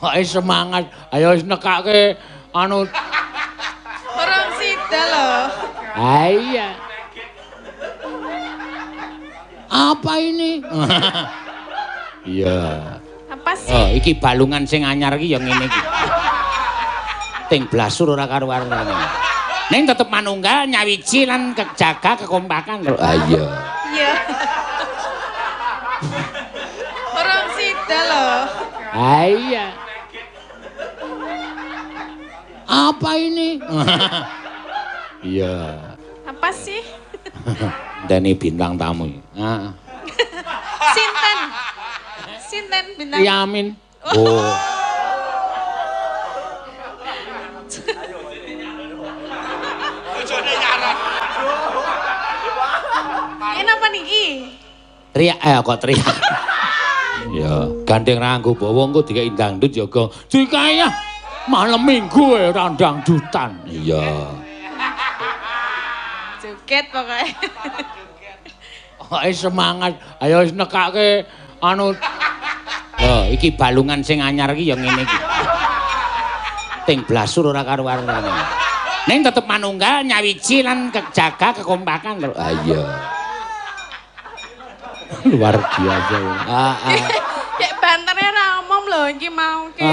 Ayo semangat. Ayo wis nekake anu. Orang sida loh. Iya. Apa ini? Iya. Apa sih? Oh, iki balungan sing anyar iki ya ngene iki. Ting blasur ora karo-karone. Ning tetep manunggal nyawiji lan kejaga kekompakan lho. Ah iya. Iya. Orang sida loh. Ah iya. Apa ini? Iya. Apa sih? Dani bintang tamu. Heeh. Sinten? Sinten bintang? Yamin. Oh. Kenapa niki? Teriak kok teriak. Ya, gandeng ranggo bawa engko dikai dangdut ya go. Dikaya malam minggu ora dangdutan. Iya. Joget pokoknya. Ayo semangat. Ayo wis nekake anu. Oh, iki balungan sing anyar iki ya ngene iki. Ting blasur ora karo-karone. Ning tetep manunggal nyawiji lan kejaga kekompakan lho. Ah iya. Luar biasa. Heeh. Kayak banternya ra omom lho iki mau ki.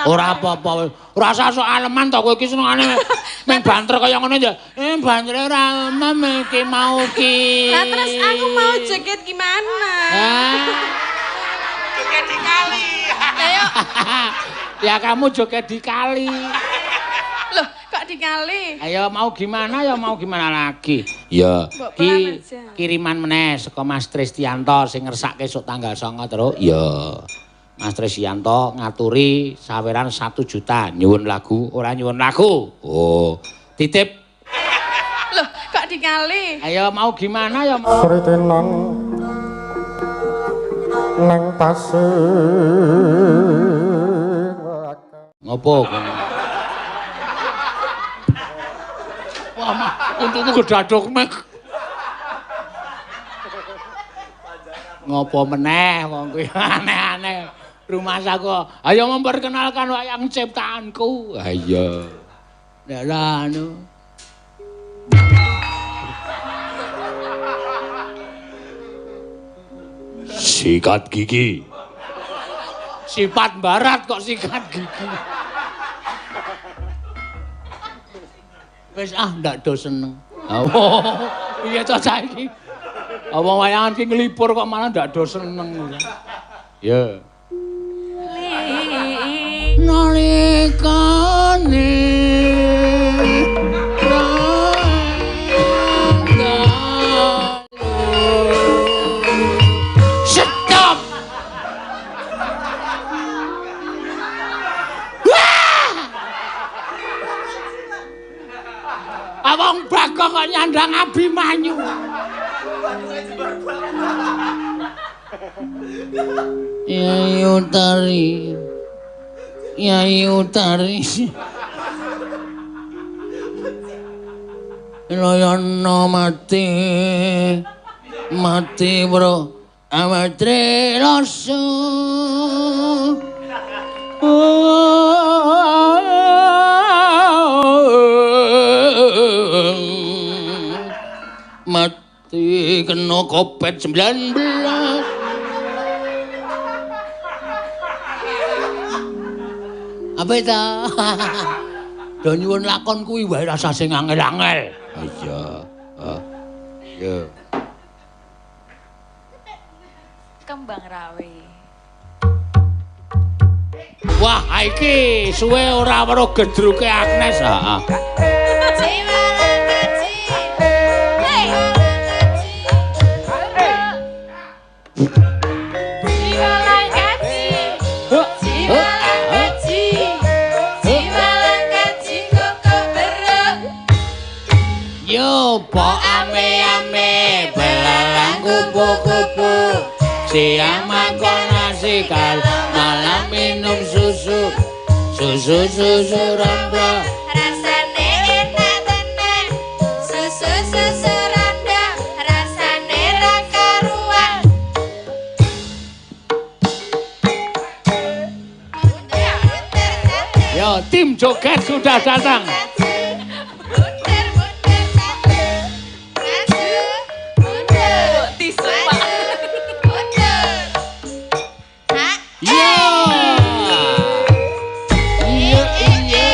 Ora apa-apa. Ora usah sok aleman to kowe iki senengane ming banter kaya ngono ya. Bantere ra omom iki mau ki. Lah terus aku mau joget gimana? Joget di kali. Ayo. Ya kamu joget di kali. Loh, kok di kali? Ayo mau gimana ya mau gimana lagi. Ya, kiriman meneh saka Mas Tristianto sing ngersake sok tanggal 9 terus. Ya. Mas Tristianto ngaturi saweran 1 juta nyuwun lagu, ora nyuwun lagu. Oh, titip. Loh, kok di kali? Ayo mau gimana ya mau. Sritenan nang tasih. Ngopo? Wah, mah untukku gedadok mek. Ngopo meneh wong kuwi aneh-aneh. Rumah saku. Ayo memperkenalkan wayang ciptaanku. Ayo. Nek anu. Sikat gigi. Sifat barat kok sikat gigi. Wis ndak do seneng. Oh, iya to saiki. Apa wayangan ki nglipur kok malah ndak do seneng. Ya. Nalikane Stop. Awang Bagong kok nyandang Abimanyu. Yai Utari. Yai Utari. Loyono mati. Mati bro. Amatri loso. Mati kena COVID-19. Apa itu? Do nyuwun lakon kuwi wae rasa sing angel-angel. Iya. Iya. Kembang Rawe. Wah, iki suwe ora weruh gedruke Agnes. Heeh. Po ame-ame belalang kupu-kupu siang makan nasi kal malam minum susu rondo Rasane enak tenan. Susu rondo rasane ra karuan. Ayo, tim joget sudah datang. Mundur, mundur, maju, mundur, Tisu, Pak. mundur. Hak. Iya. Iya, iya.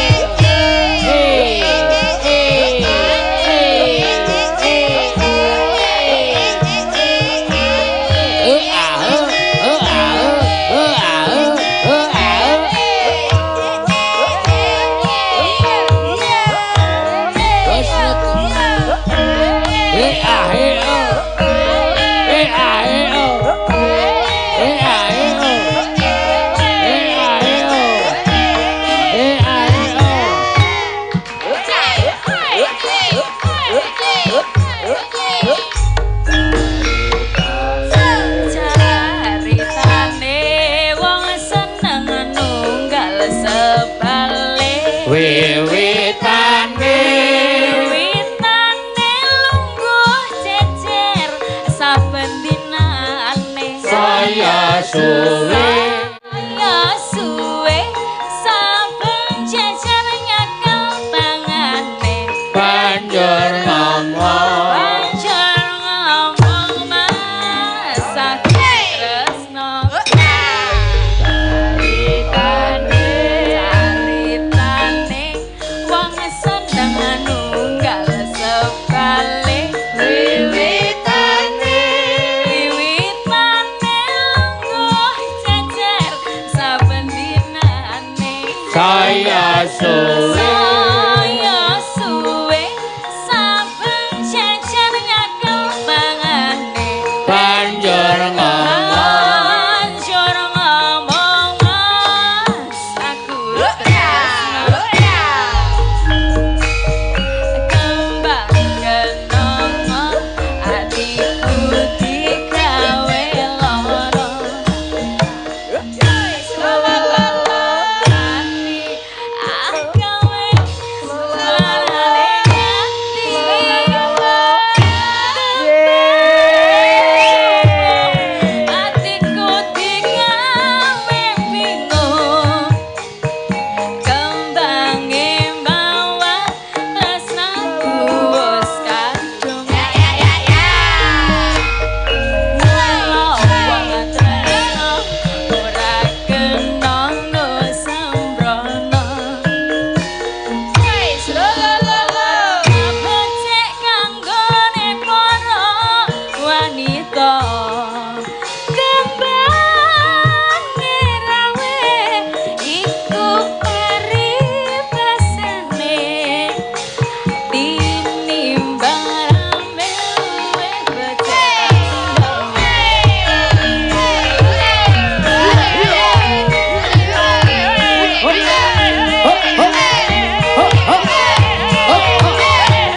Caritane wong seneng nunggal sebale. Wiwitane Wiwitane lungguh cecer saben dinane. saya suwe Saya suwe saben cecer nyakel tangane. banjur ngomong Banjur ngomong masak tresno. Caritane wong seneng nunggal sebale. Wiwitane lungguh cecer saben dinane. saya suwe Saya suwe saben cecer nyakel mangane. banjur ngomong Banjur ngomong mas aku tresno. Kembang kenongo adikku digawe loro. Hatiku digawe bingung. Kembange bawa tresnaku wis kadung. Wong tresno ora kenongo sembrono. Becik kanggone para wanita. Kembangé rawe iku paribasane. Tinimbang rame luwih becik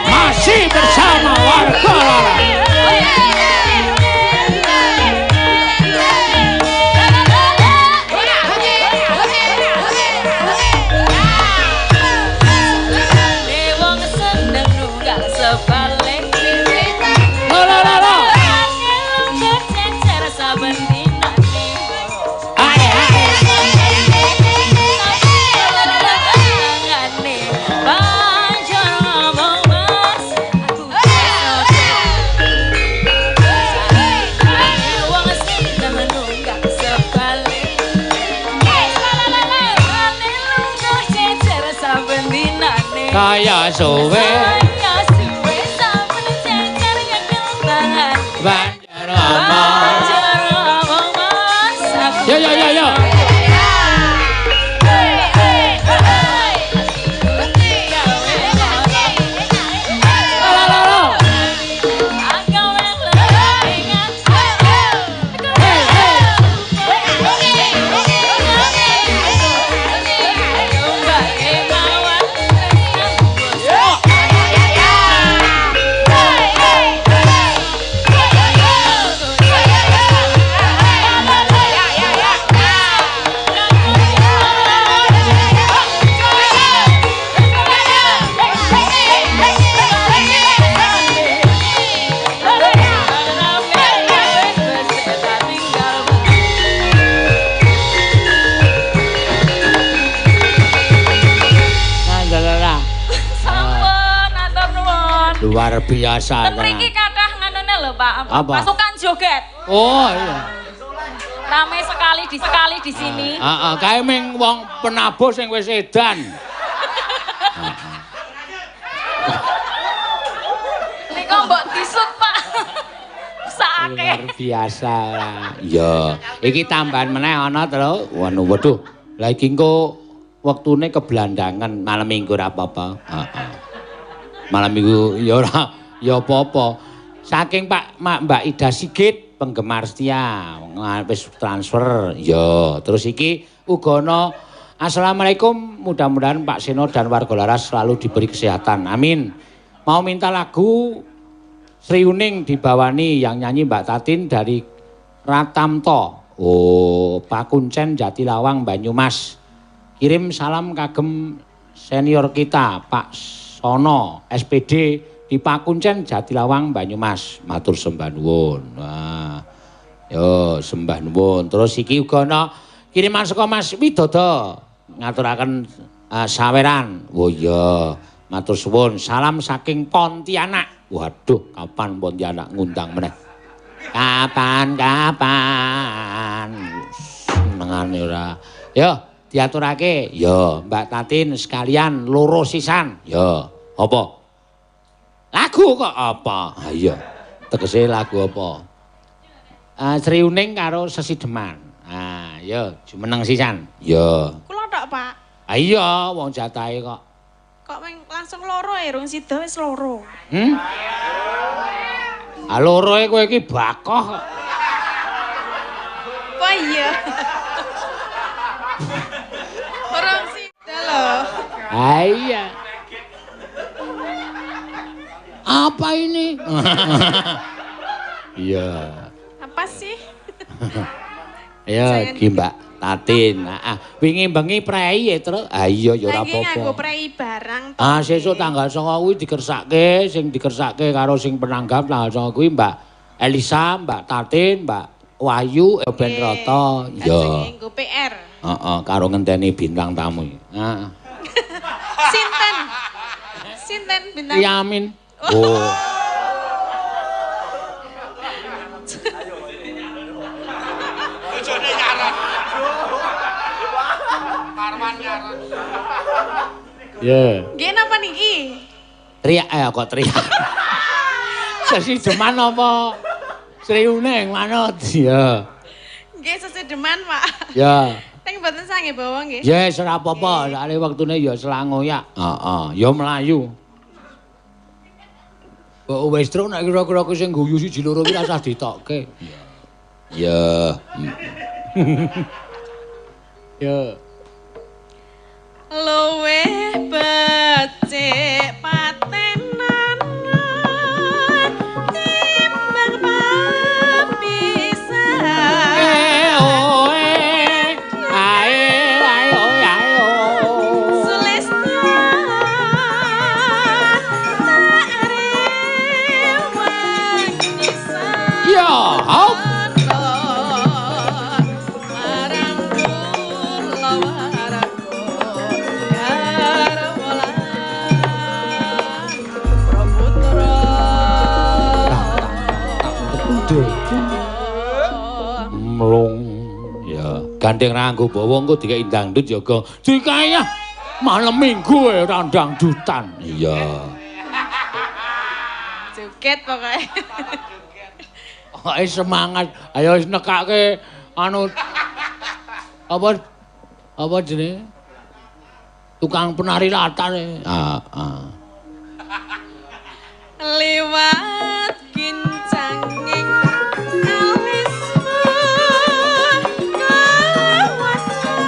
masih bersama warga Larang. wong seneng nunggal sebalik. Lo, lo, lo, lo. Lungguh cecer saben dinane. Hai, hai. Tangane banjur ngomong mas aku wong seneng nunggal sebalik. Lungguh cecer saben dinane. Kaya suwe Saya suwe saben cecer nyekel tangan. banjur ngomong. Banjur ngomong mas aku Yo, yo, yo, yo. Lo, lo, lo. Hey, hey. Hey, hey. luar biasa. Ten mriki kathah nganune lho, Pak. Apa? Pasukan joget. Oh iya. Rame sekali di sini. Heeh, kae ming wong penabuh sing wis edan. Nika mbok disut, Pak. Sakake. Luar biasa lah. Ya, iki tambahan meneh ana to. Waduh. Lah iki engko wektune kebelandangan malam minggu ora apa-apa. Heeh. Malam minggu ya ora ya apa-apa. Saking Mbak Ida Sigit penggemar setia wis transfer. Ya, terus iki uga ana Assalamualaikum, mudah-mudahan Pak Seno dan warga Laras selalu diberi kesehatan. Amin. Mau minta lagu Sri Uning dibawani yang nyanyi Mbak Tatin dari Ratamto. Oh, Pak Kuncen Jatilawang Banyumas. Kirim salam kagem senior kita Pak Sono SPD di Pak Kuncen Jatilawang Banyumas. Matur sembah nuwun. Nah, yo sembah nuwun. Terus iki uga ana kiriman saka Mas Widodo ngaturaken saweran. Oh iya, matur suwun. Salam saking Pontianak. Waduh, kapan Pontianak ngundang meneh? Kapan? Senengane ora. Yo, diaturake. Yo, Mbak Tatin sekalian loro sisan. Yo, apa? Lagu kok apa? Ah iya. Tegese lagu apa? Sri Uning karo Sesideman. Ah, yo, jumeneng sisan. Yo. Kula tok, Pak. Ah iya, wong jatahe kok. Kok langsung loro rung sida wis loro. Ah loro e kowe iki bakoh. Apa iya? Rung sida lho. Ah iya. Apa ini? Iya. Apa sih? Ya, iki Mbak Tatin. Wingi bengi prei ya, Tru. Ah iya ya ora Lagi nganggo apa-apa. prei barang to. Ah sesuk tanggal 9 kuwi dikersake, sing dikersake karo sing penanggap tanggal 9 kuwi Mbak Elisa, Mbak Tatin, Mbak Wahyu, Ben Rata. Ya. Nganggo PR. Heeh, karo ngenteni bintang tamu. Heeh. Sinten? Sinten bintang? Yamin. Oh. Bojone nyaran. Marwan nyaran. Ya. Nggih napa niki? Teriak kok teriak. Sesideman apa? Sri Uning manut. Ya. Nggih sesedeman, Pak. Ya. Teng mboten sange bawa nggih. Yes, ora apa-apa, soalé wektune ya selangoyak. Heeh, ya mlayu. Kok wis truk nek kira-kira ku sing guyu siji loro ki rasah ditokke. Ya. Ya. Luwe becik patenan timbang papisan. Mlung. Ya, gandeng ranggo bawa engko dikek dangdut ya go. Dikaya malam minggu ora dangdutan. Iya. Joget pokoke. Ayo semangat. Ayo wis nekake anu apa jenenge? Tukang penari latar. Liwat kincanging alismu kawasan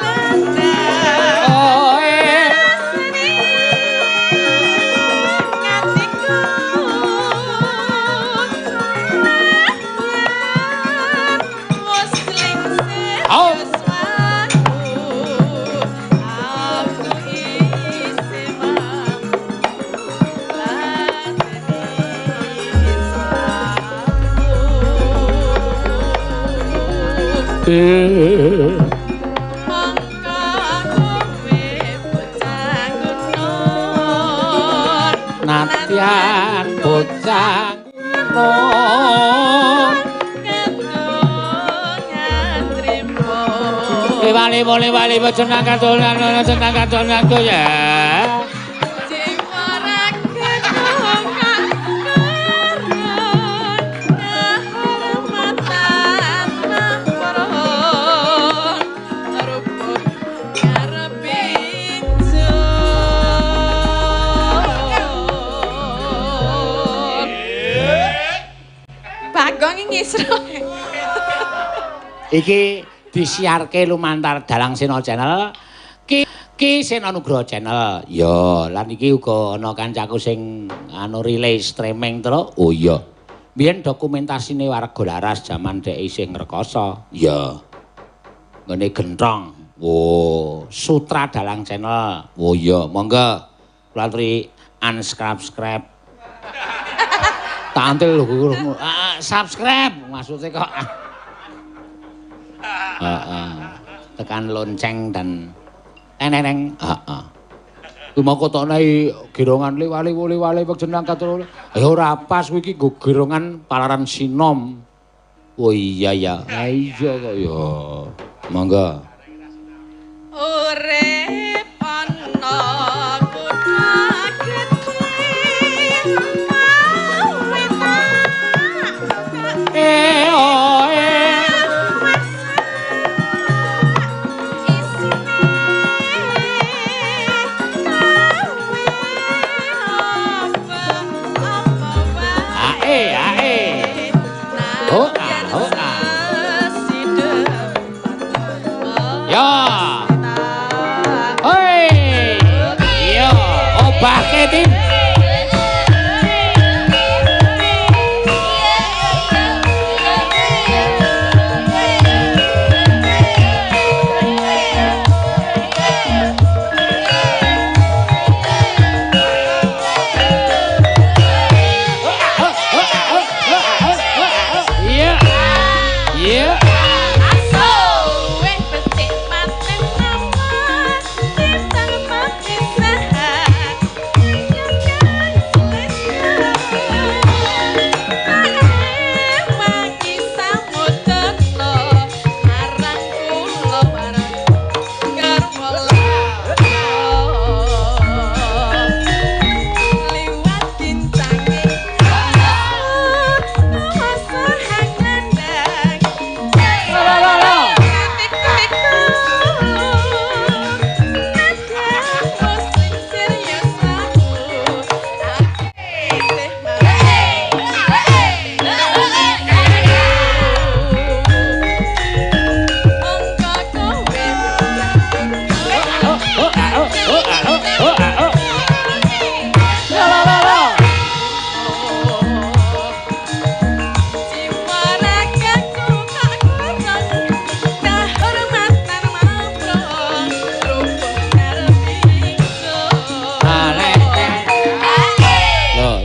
lendah. Oh Ngatiku wis lingsir yuswaku aku isih mampu Nati perhatian bocah nom wali jeneng kadonan ya. Bagong ngisro. Iki disiarke lumantar Dalang Sena Channel, Ki Sena Nugroho Channel. Ya, lan iki uga ana kancaku sing relay streaming terus. Oh iya. Biyen dokumentasine warga laras jaman dhek isih ngrekoso. Ya. Ngene genthong. Oh, Sutra Dalang Channel. Oh iya, monggo kula aturi unsubscribe. Tantil subscribe maksudnya kok. Tekan lonceng dan eneng. Kuwi mau kotone girongan liwali jeneng katul. Ya ora pas kuwi iki nggo girongan Palaran Sinom. Oh iya ya. Iya kok ya. Monggo. Urip ana Paketin.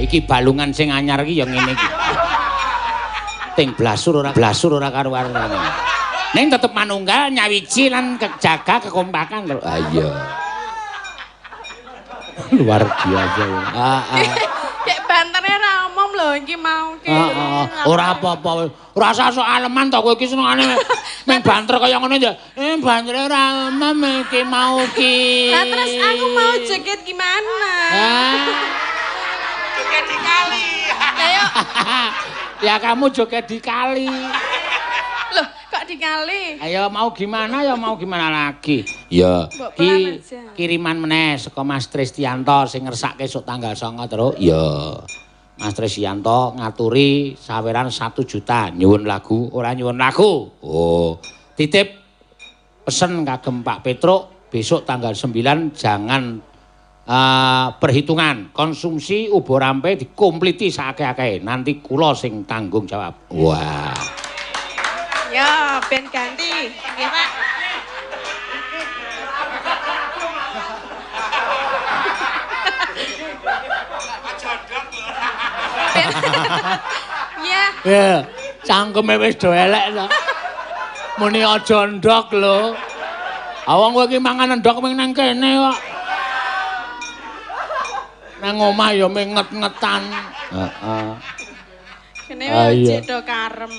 Iki balungan sing anyar iki ya ngene iki. Ting blasur ora karo-karo. Ning tetep manunggal nyawiji lan kejaga kekompakan lho. Ah iya. Luar biasa. Kayak banternya ra omong lho iki mau ki. Ora apa-apa. Ora usah sok aleman to kowe iki senengane ming banter kaya ngono ya. Bantere ra omong iki mau ki. Lah terus aku mau joget gimana? Joget di kali. Ayo. Ya kamu joget di kali. Loh, kok di kali? Ayo mau gimana ya mau gimana lagi. Ya, kiriman meneh saka Mas Tristianto sing ngersake esuk tanggal 9 terus. Ya. Mas Tristianto ngaturi saweran 1 juta nyuwun lagu, ora nyuwun lagu. Oh, titip pesen kagem Pak Petruk besok tanggal 9 jangan perhitungan konsumsi ubo rampe dikompliti sakake-akeh nanti kula sing tanggung jawab. Wah. Ya, ben ganti. Nggih, Pak. Ya. Ya, cangkeme wis do elek to. Muni aja ndok lho. Awang kowe iki mangan ndok ming nang kene kok. Nang omah ya menget-ngetan. Heeh. Kene iya. cedo karem.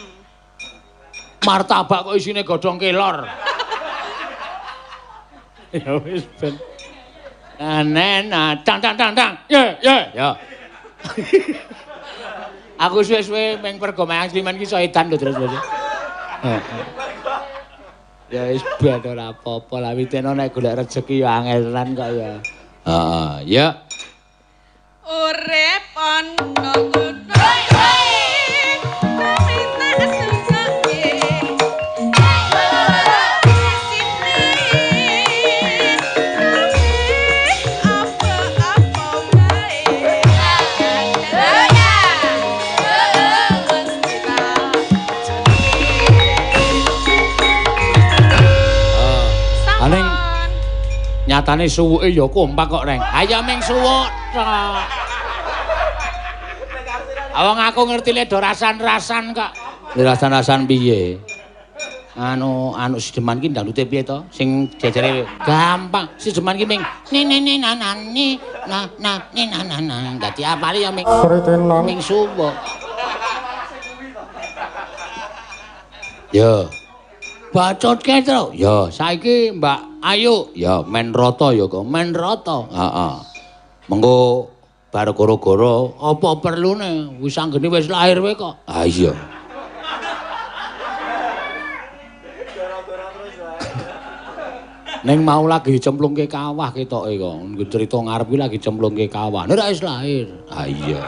Martabak kok isine godhong kelor. Ya wis ben. Nena, tang. Ya. Aku suwe-suwe meng pergo mayang Sliman ki iso edan lho terus. Heeh. Ya wis ben ora apa-apa lah witeno nek golek rejeki ya angel tenan kok ya. Heeh, ya. Urip ana kudu. Aning nyatane suwuke ya kompak kok, Reng. Ayo ming suwuk tok. Awang aku ngerti le do rasan-rasan kok. Rasan-rasan piye? Anu sideman ki ndangdute piye to? Sing jejere gampang. Sideman ki ming ni na. Dadi apale ya ming Sritenan ming suwuk. Yo. Bacotke to. Ya, saiki Mbak Ayu, ya men rata ya kok, men rata. Heeh. Mengko bar gara-gara apa perlune wis anggene wis lair wae kok. Ha iya. Ning mau lagi cemplungke kawah ketoke kok. Nggo crita ngarep kuwi lagi cemplungke kawah. Nek wis lair. Ha iya.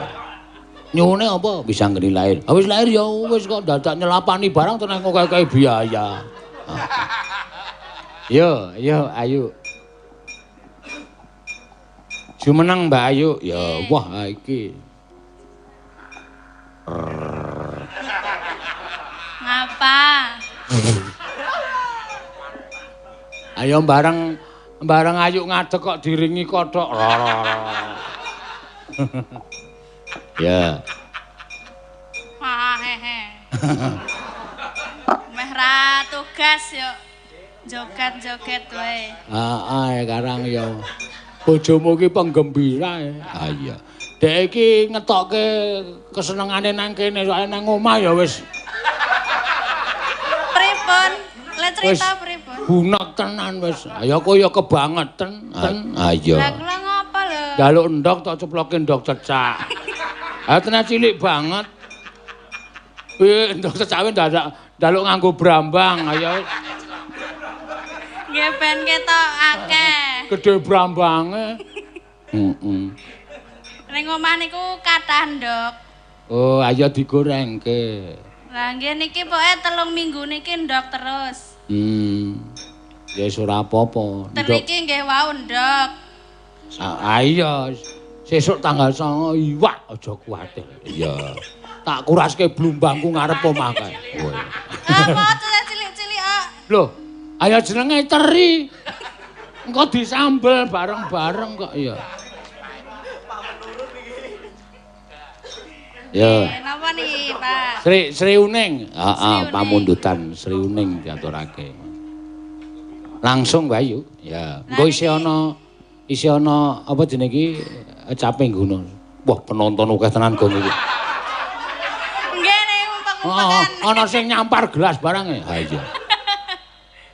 Nyune apa bisa anggene lair. Ha wis lair ya wis kok dadak nyelapani barang tenan ngokek biaya. Yo, Ayu. Jumeneng Mbak Ayu. Ya, wah iki. Ngapa? Ayo bareng Ayu ngadeg kok diringi kodhok. Ya. Wah, hehe. Meh ra tugas yo. Joget-joget wae. Heeh, karang ya. Bojomu ki penggembira. Ha iya. Dek iki ngetokke kesenengane nang kene, soalé nang omah ya wis. Pripun? Le cerita pripun? Bunek tenan wis. Ya kaya kebangetan. Ha iya. Lah kula ngapa lho? Jaluk endok tak ceploke endok cecak. Ha tenan cilik banget. Kuwi endok cecawe ndak njaluk nganggo brambang. Ayo. Nggih ben ketok akeh. Gedhe brambange. Heeh. Ning omah niku kathah ndok. Oh, ayo digorengke. Lah nggih niki pokoke 3 minggu niki ndok terus. Ya wis ora apa-apa. Niki nggih wau ndok. Iya. Sesuk tanggal 9 iwak aja kuwatir. Iya. Tak kuraske blumbangku ngarep omah kae. Apa cilik-cilik kok. Loh, ayo jenenge teri. Engko disambel bareng-bareng kok ya. Ya. Napa niki, Pak? Sri Uning. Heeh, pamundutan Sri Uning diaturake. Langsung Mbak Ayu. Ya. Engko isih ana apa jenenge iki caping guna. Wah, penonton akeh tenan gong iki. Nggih ning umpek-umpekan. Ana sing nyampar gelas barang e. Ha iya.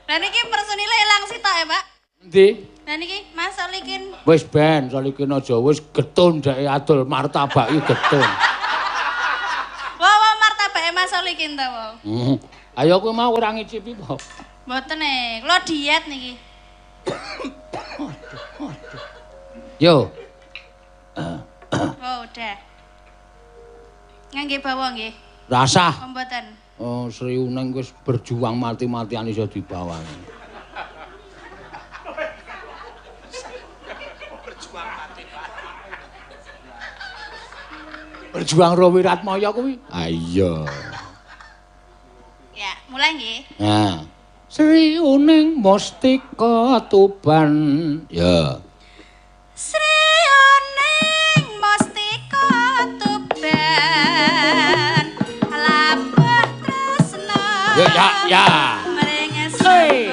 Lah niki personile ilang sitok ya, Pak? Endi? Lah niki Mas Solikin. Wis ben, Solikin aja wis getun dhek adol martabak iki getun. Wah, martabake Mas Solikin ta, wau. Ayo kowe mau ora ngicipi po. Mboten kula diet niki. Yo. Oh, udah. Ngangge bawa nggih. Rasah. Mboten. Oh, Sri Uning wis berjuang mati-matian iso dibawa. Berjuang ro Wiratmaya kuwi. Ah iya. Ya, mulai nggih. Nah. Sri Uning Mustika Tuban. Ya. Sri Uning Mustika Tuban. Labah tresna. Ya. Meringes Hey.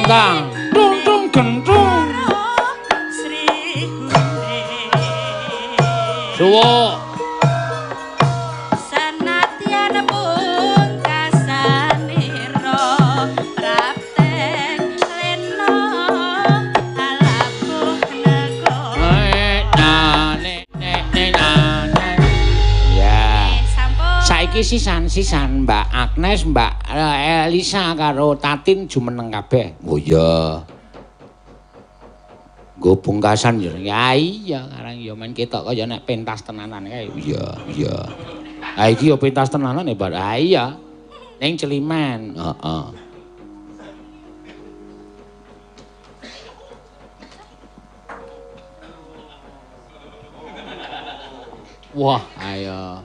tang tung tung gentung Sri Hunde suwo sanadyan pungkasanira praptek lena alapuh nego ya sampun saiki sisan Mbak Agnes Mbak Elisa karo Tatin jumeneng kabeh oh iya nggo pungkasan ya iya karang ya men ketok kaya nek pentas tenanan kae iya ha iki ya pentas tenanan ya Mbak ha iya ning Celimen heeh wah ayo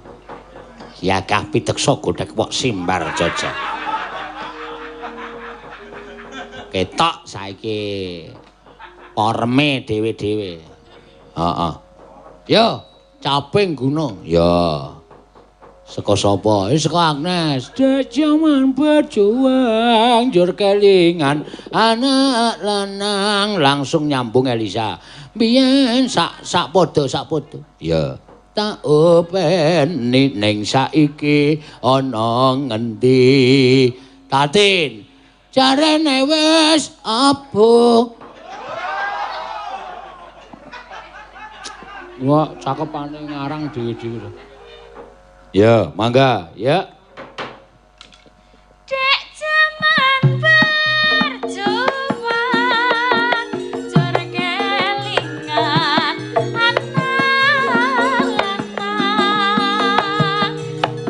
ya kah piteksa godhek wok simbar jaja ketok saiki poreme dhewe-dhewe heeh yo caping gunung ya saka sapa saka Agnes jaman berjuang jur kelingan anak lanang langsung nyambung Elisa biyen sak padha ya tak openi ning saiki ana ngendi Tatin jarene wis apa wah cakepane ngarang dhewe-dhewe ya mangga ya dek jaman berjuang jur kelingan anak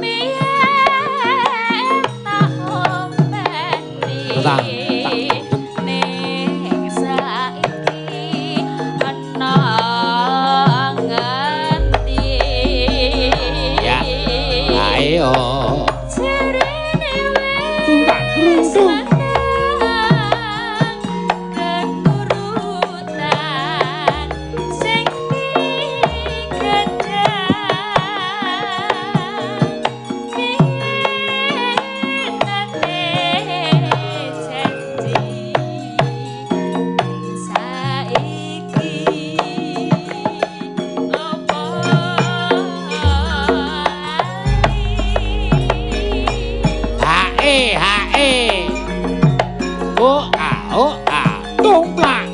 biyen tak openi ning saiki ana ngendi ya ayo jarene wis keturutan sing hae oh ah tumplak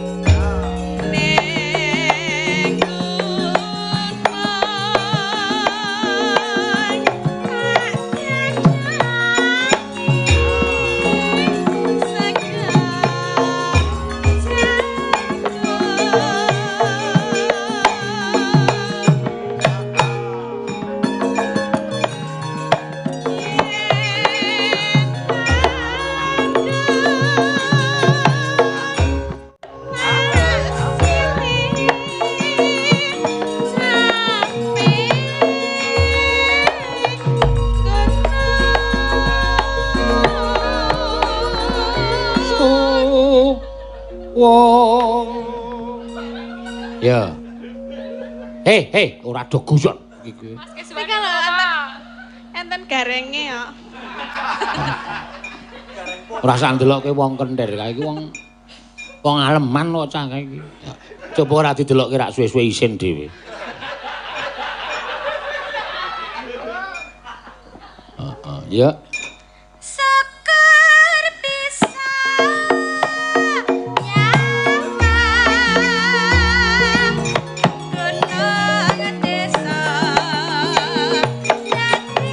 ya hei ora do guyon iki Iki lho enten garenge ya. ora sak ndelokke wong kentir kae iki wong aleman kok cah kae iki coba ora didelokke rak suwe-suwe isin dhewe ya Sekar bisa nyawang gunung desa nyati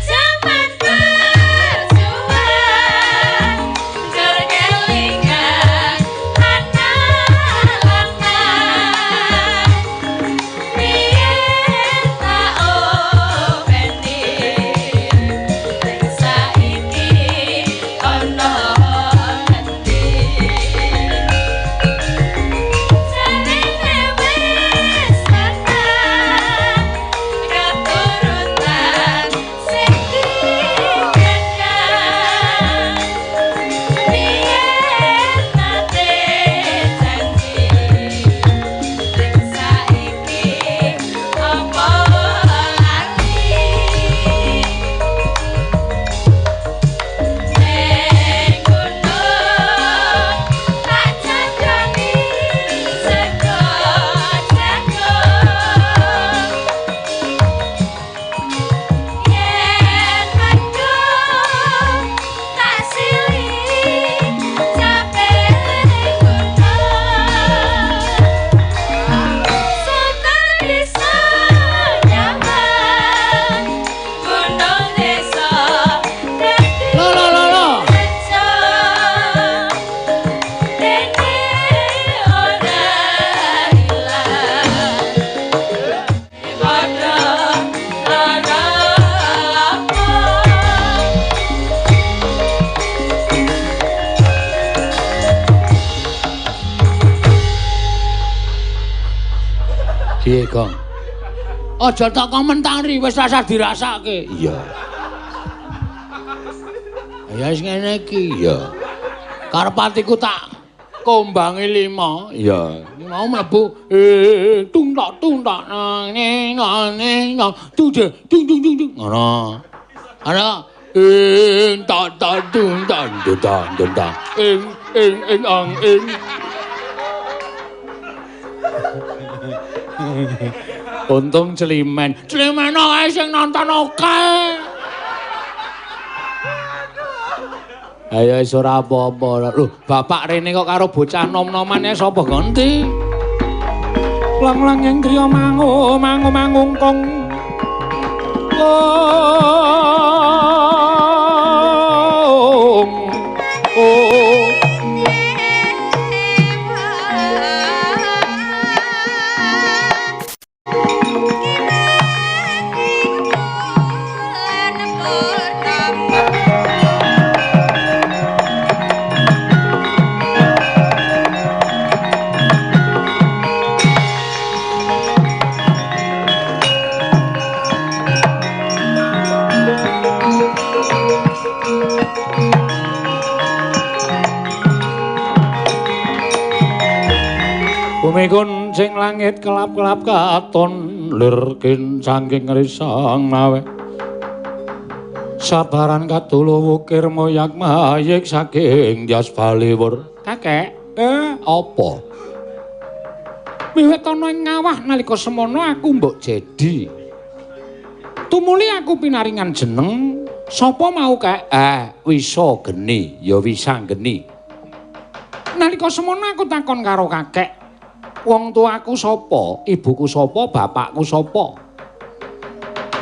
Zaman berjuang Piye, Gong? Aja tak komentari, wis rasa dirasake. Iya. Ya wis ngene iki, ya. Karepatiku tak kombangi 5. Iya. Mau mlebu tung tak ning tuje tung ngono. Ana tak tung tak ing untung celimen ae sing nonton akeh. Ayo wis ora apa-apa. Lho, bapak rene kok karo bocah nom-noman ya sapa ganti? Lang-lang yang griya mangungkong. Bumikun sing langit kelap-kelap katon lirkin saking risang mawe sabaran katulo wukir moyak mayik saking jas baliwur. Kakek, apa? Miwit ana ing ngawah nalika semono aku mbok Jedi. Tumuli aku pinaringan jeneng sapa mau kek? Wisa Geni, ya Wisa Geni. Nalika semono aku takon karo kakek, wong tuaku sapa, ibuku sapa, bapakku sapa.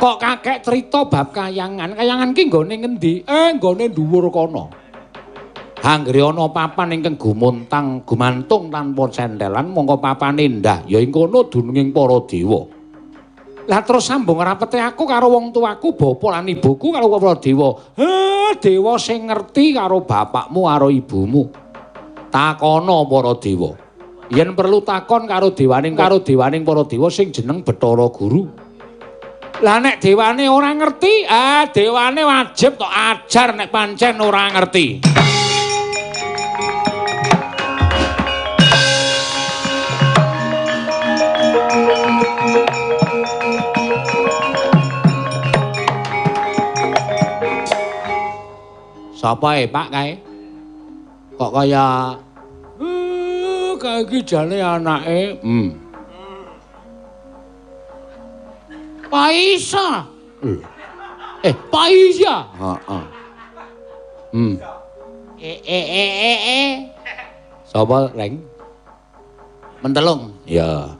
Kok kakek cerita bab kayangan, kayangan ki nggone ngendi? Nggone dhuwur kono. Anggere ana papan ingkang gumantung tanpa sendelan, mongko papane ndah, ya ing kono dununging para dewa. Lah terus sambung rapete aku karo wong tuaku, bapa lan ibuku karo para dewa. Dewa sing ngerti karo bapakmu karo ibumu. Takono para dewa. Yen perlu takon karo dewaning para dewa sing jeneng Bathara Guru. Lah nek dewane ora ngerti, dewane wajib tok ajar nek pancen ora ngerti. Sapa Pak kae? Kok kaya kae iki jane anake. Paisa. Paisa. Heeh. Sapa Reng? Mentelung. Ya.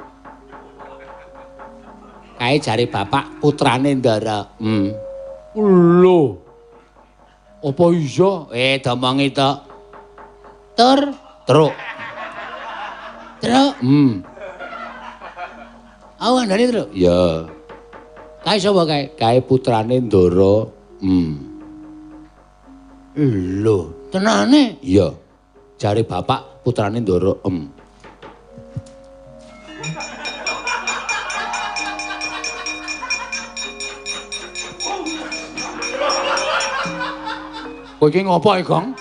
Kae jare bapak putrane Ndara. Lho. Apa iya? Domongi to. Truk. Truk. Awandane truk. Ya. Kae sapa kae? Kae putrane Ndara. Lho, tenane? Iya. Jare bapak putrane Ndara. Kowe iki ngopo, Gong?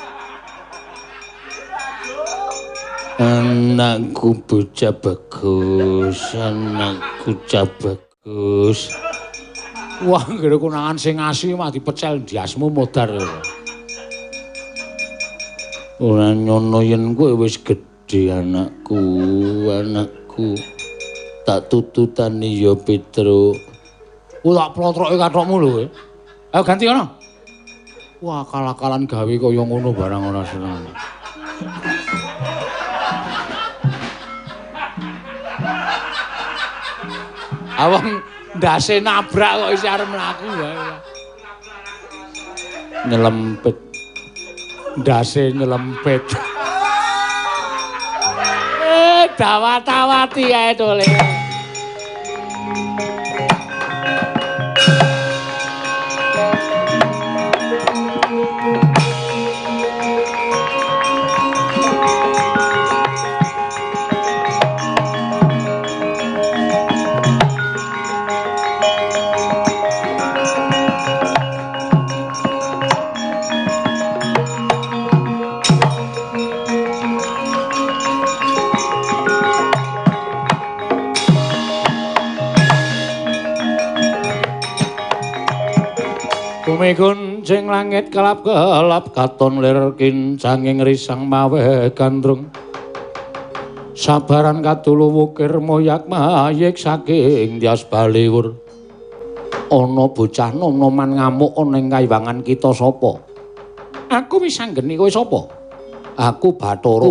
Anakku bocah bagus, anakku bocah bagus. Wah, ngene konangan sing asih mah dipecel ndiasmu modar. Ora nyono yen kowe wis gedhe anakku, anakku. Tak tututani ya Petro. Tak plotroke kathokmu lho. Ayo ganti ana. Wah, kalakalan gawe kaya ngono barang ora seneng. Awang ndase nabrak kok isih arep mlaku wae. Nyelempit. Ndase nyelempit. Dawat-dawati ae tole. Bumi kuncing langit kelap-kelap katon lir kincanging risang mawe gandrung. Sabaran katulu wukir moyak mayik saking Tyas Baliwur. Ana bocah nom-noman ngamuk ana ing kaiwangan kita sapa? Aku wis anggeni kowe sapa? Aku Bathara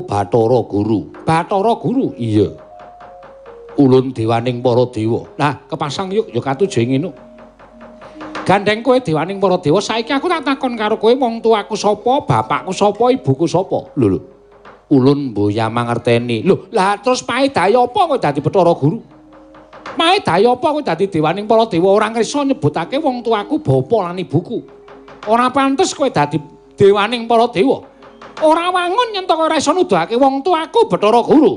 Guru. Bathara Guru? Iya. Ulun dewaning para dewa. Lah, kepasang yuk ya katuju ngono. Gandeng kowe dewaning para dewa, saiki aku tak takon karo kowe wong tuaku sapa, bapakku sapa, ibuku sapa? Lho. Ulun mboya mangerteni. Lho, lah terus paedahe apa kowe dadi Bathara Guru? Paedahe apa kowe dadi dewaning para dewa ora ngrisa nyebutake wong tuaku bapa lan ibuku? Ora pantes kowe dadi dewaning para dewa. Ora wangun yen kowe ora iso nuduhake wong tuaku Bathara Guru.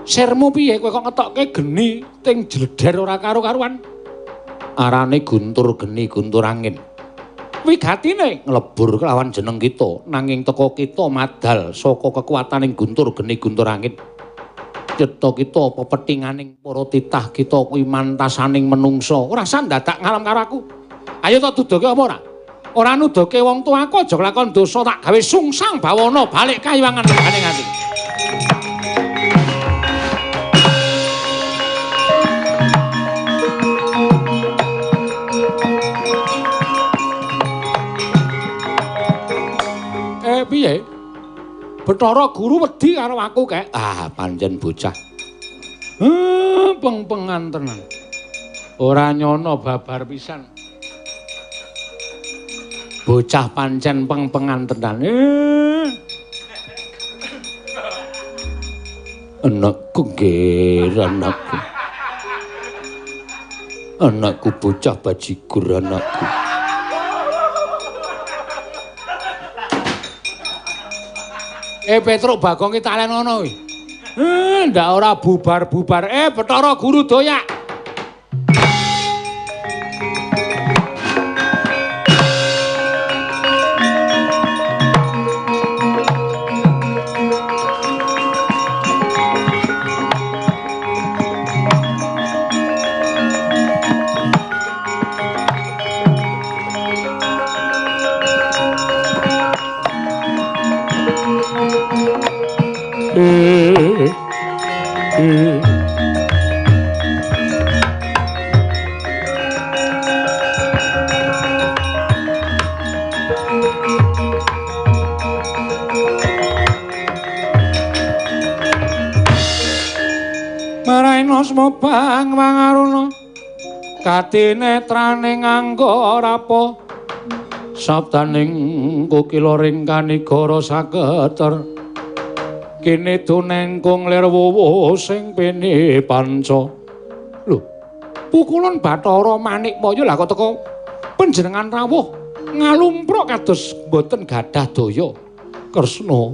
Sirmu piye kowe kok ngetokke geni ting jledher ora karo-karuan? Arane guntur geni guntur angin. Wigatine nglebur kelawan jeneng kita nanging teka kita madal saka kekuwataning guntur geni guntur angin. Cetha kita pepethinganing para titah kita kuwi mantasaning menungsa. Ora usah dadak ngalam karo aku. Ayo tak duduke apa ora? Ora nuduhke wong tuaku aja kelakon dosa tak gawe sungsang bawana balik kaiwangan regane ngati. Piye? Bathara Guru wedi karo aku kek. Ah, pancen bocah. Peng-pengan tenan. Ora nyono babar pisan. Bocah pancen peng-pengan tenan. Anakku nggih, anakku. Anakku bocah bajigur anakku. Petruk Bagong ki talen ngono kuwi. Ndak ora bubar-bubar. Bathara Guru doyak. Maraina smobang mangaruna katinetraning nganggo rapa sabdaning kukila ringkani gara saketer kene tunengkung lir wuwu sing pene panca. Lho, pukulan Bathara Manikmaya lah kok teko panjenengan rawuh ngalumpruk kados boten gadah daya. Kresna,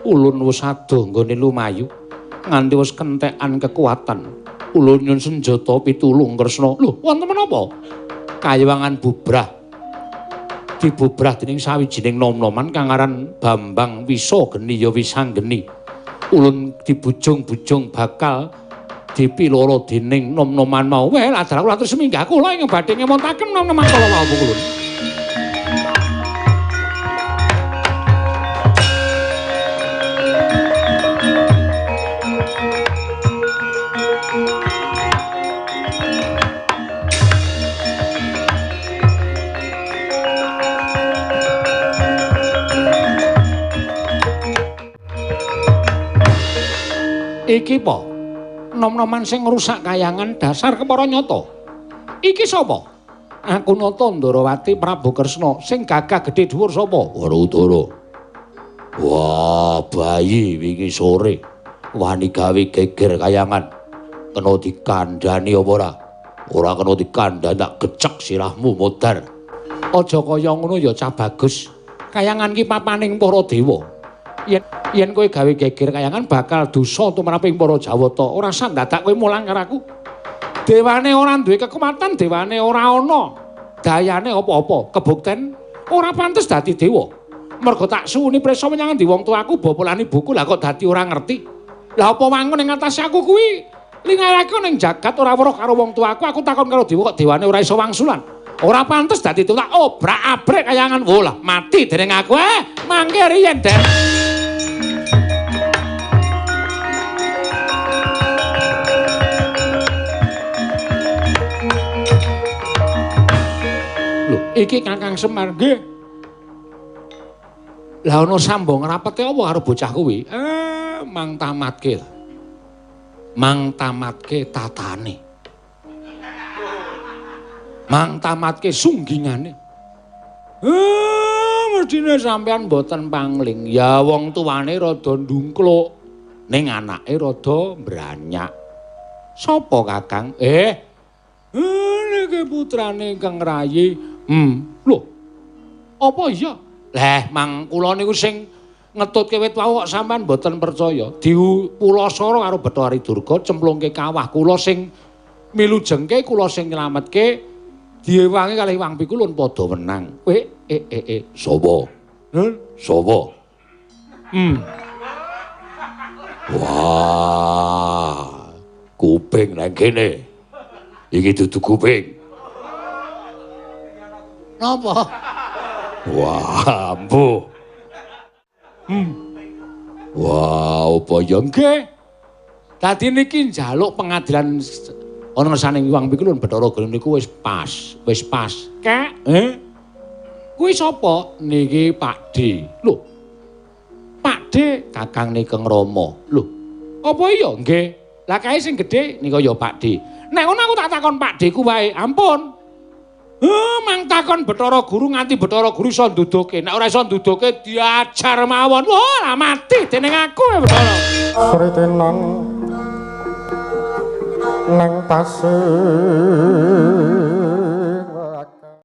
ulun wis ado nggone lumayu nganti wis kentekan kekuatan. Ulun nyun senjata pitulung Kresna. Lho, wonten menapa? Kayawangan bubrah. Dibubrah dening sawijining nom-noman kang aran Bambang Wisageni ya Wisanggeni. Ulun dibujung-bujung bakal dipiloro dening nom-noman mau. Weh, ladra kula atur seminggah kula ing badhe ngemontaken nom-noman kala wau ulun. Iki po, nom-noman sing ngrusak kayangan dasar kepara nyata. Iki sapa? Aku nata Ndarawati Prabu Kresna sing gagah gedhe dhuwur sapa? Werudara. Wah, bayi wingi sore wani gawe geger kayangan. Kena dikandhani apa ora? Ora kena dikandhani tak gecek sirahmu modar. Aja kaya ngono ya Cah Bagus. Kayangan ki papaning para dewa. yen kowe gawe geger kayangan bakal dosa tumraping para Jawata. Ora usah dadak kowe mulang karo aku. Dewane ora duwe kekuatan, dewane ora ana dayane apa-apa. Kebukten ora pantes dadi dewa. Mergo tak suwuni prisa menyang ndi wong tuaku bopolan ibuku lah kok dadi ora ngerti. Lah apa wangun ing atas aku kuwi lingarake ning jagat ora weruh karo wong tuaku, aku takon karo dewa kok dewane ora iso wangsulan. Ora pantes dadi tulak obrak-abrik kayangan. Wolah, mati dening aku mangke riyen, Den. Lho, iki Kakang Semar nggih. Lah ana sambung rapete apa karo bocah kuwi? Mang tamatke. Mang tamatke tatane. Mang tamatke sunggingane. Mestine sampean mboten pangling. Ya wong tuwane rada ndungkluk, ning anake rada mbranyak. Sapa Kakang? Niki putrane Kang Rayi. Lho. Apa iya? Lah, mang kula niku sing ngetutke wit wau kok sampean mboten percaya. Dipulasara karo Bathara Durga cemplungke kawah. Kula sing milujengke, kula sing nyelametke. Diewangi kalih Wang Pikulun padha menang. Sapa? Sapa? Wah, kuping nang kene. Iki dudu kuping. Napa? Wah, mbuh. Wah, apa ya nggih? Dadi niki njaluk pengadilan ana ngersane Wang Pikulun Bathara Guru niku wis pas. Kek, kuwi sapa? Niki Pakde. Lho. Pakde Kakang Nikeng Rama. Lho. Apa iya nggih? Lah kae sing gedhe nika ya Pakde. Nek ngono aku tak takon Pakdeku wae. Ampun. Mang takon Bathara Guru nganti Bathara Guru iso nduduke. Nek ora iso nduduke diajar mawon. Wah, mati dening aku ya Bathara. Sritenang nang tasih